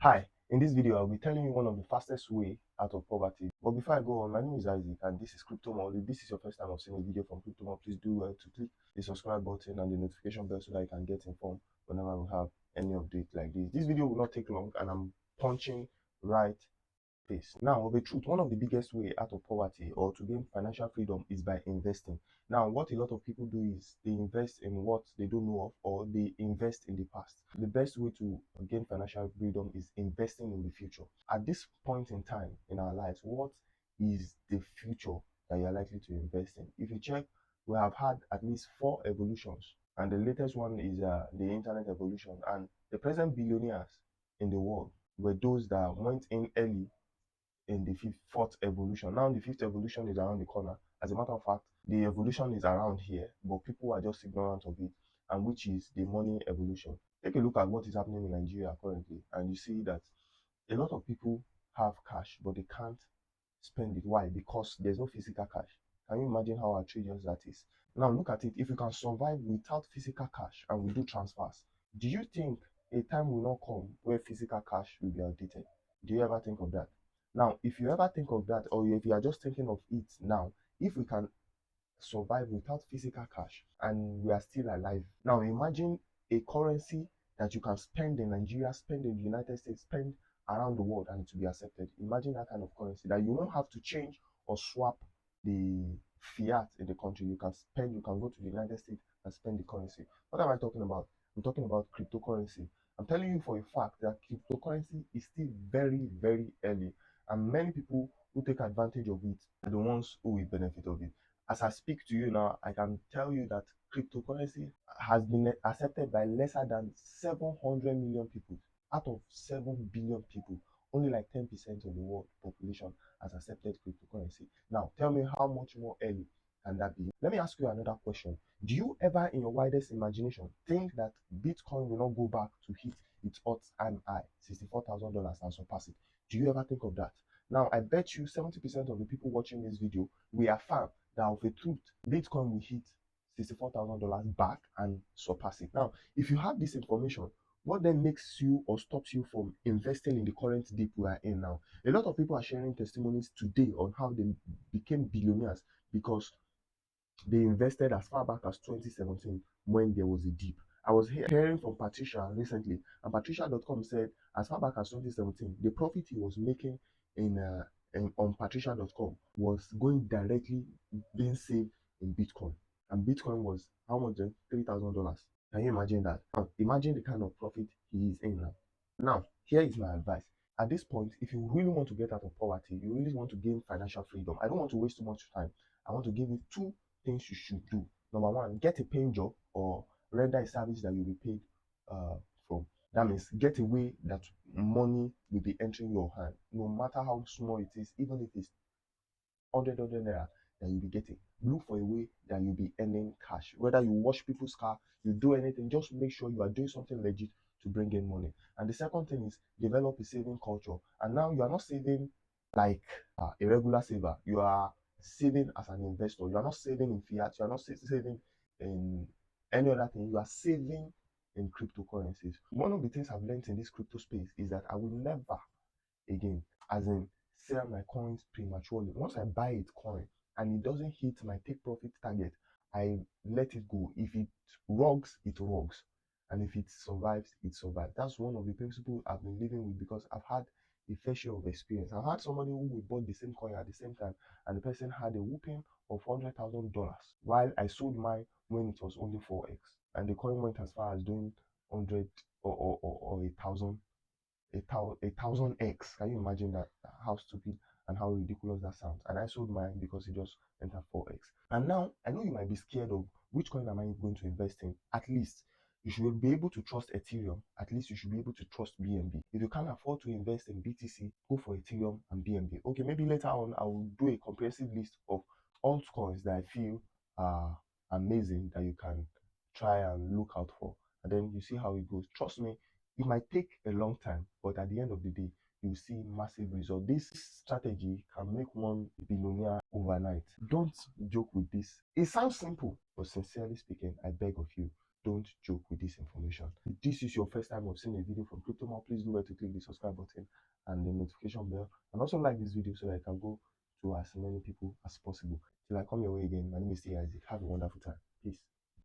Hi, in this video I'll be telling you one of the fastest way out of poverty. But before I go on, my name is Isaac and this is Crypto Mall. If this is your first time of seeing a video from Crypto Mall, please do well to click the subscribe button and the notification bell so that you can get informed whenever we have any update like this. This video will not take long and I'm punching right pace. Now, of a truth, one of the biggest way out of poverty or to gain financial freedom is by investing. Now, what a lot of people do is they invest in what they don't know of or they invest in the past. The best way to gain financial freedom is investing in the future. At this point in time in our lives, what is the future that you're likely to invest in? If you check, we have had at least 4 evolutions, and the latest one is the internet evolution. And the present billionaires in the world were those that went in early in the fourth evolution. Now the fifth evolution is around the corner. As a matter of fact, the evolution is around here, but people are just ignorant of it, and which is the money evolution. Take a look at what is happening in Nigeria currently, and you see that a lot of people have cash, but they can't spend it. Why? Because there's no physical cash. Can you imagine how outrageous that is? Now look at it. If you can survive without physical cash and we do transfers, do you think a time will not come where physical cash will be outdated? Do you ever think of that? Now, if you ever think of that, or if you are just thinking of it now, if we can survive without physical cash and we are still alive, now imagine a currency that you can spend in Nigeria, spend in the United States, spend around the world, and it will be accepted. Imagine that kind of currency that you won't have to change or swap the fiat in the country. You can spend, you can go to the United States and spend the currency. What am I talking about? I'm talking about cryptocurrency. I'm telling you for a fact that cryptocurrency is still very, very early, and many people who take advantage of it are the ones who will benefit of it. As I speak to you now, I can tell you that cryptocurrency has been accepted by lesser than 700 million people. Out of 7 billion people, only like 10% of the world population has accepted cryptocurrency. Now, tell me how much more early can that be? Let me ask you another question. Do you ever, in your widest imagination, think that Bitcoin will not go back to hit its all-time high, $64,000, and surpass it? Do you ever think of that? Now, I bet you 70% of the people watching this video will affirm that of a truth, Bitcoin will hit $64,000 back and surpass it. Now, if you have this information, what then makes you or stops you from investing in the current dip we are in now? A lot of people are sharing testimonies today on how they became billionaires because they invested as far back as 2017 when there was a dip. I was hearing from Patricia recently, and Patricia.com said as far back as 2017, the profit he was making on Patricia.com was going directly being saved in Bitcoin. And Bitcoin was how much then? $3,000. Can you imagine that? Now, imagine the kind of profit he is in now. Now, here is my advice. At this point, if you really want to get out of poverty, you really want to gain financial freedom, I don't want to waste too much time. I want to give you 2 things you should do. Number one, get a paying job or render a service that you'll be paid from. That means get a way that money will be entering your hand, no matter how small it is, even if it's 100 naira that you'll be getting. Look for a way that you'll be earning cash. Whether you wash people's car, you do anything, just make sure you are doing something legit to bring in money. And the second thing is develop a saving culture. And now you are not saving like a regular saver. You are saving as an investor. You are not saving in fiat. You are not saving in any other thing. You are saving in cryptocurrencies. One of the things I've learned in this crypto space is that I will never again, as in sell my coins prematurely. Once I buy a coin and it doesn't hit my take profit target, I let it go. If it rogs, it rogs. And if it survives, it survives. That's one of the principles I've been living with because I've had a fair share of experience. I've had somebody who bought the same coin at the same time, and the person had a whooping of $100,000 while I sold mine when it was only 4x. And the coin went as far as doing 100 or 1,000 1,000x. Can you imagine that? How stupid and how ridiculous that sounds? And I sold mine because it just entered 4x. And now I know you might be scared of which coin am I going to invest in. At least you should be able to trust Ethereum. At least you should be able to trust BNB. If you can't afford to invest in BTC, go for Ethereum and BNB. Okay, maybe later on I will do a comprehensive list of altcoins that I feel are amazing that you can try and look out for. And then you see how it goes. Trust me, it might take a long time, but at the end of the day, you see massive results. This strategy can make one billionaire overnight. Don't joke with this. It sounds simple, but sincerely speaking, I beg of you, don't joke with this information. If this is your first time of seeing a video from CryptoMall, please do well to click the subscribe button and the notification bell, and also like this video so that I can go to as many people as possible. Till I come your way again, my name is Isaac. Have a wonderful time. Peace.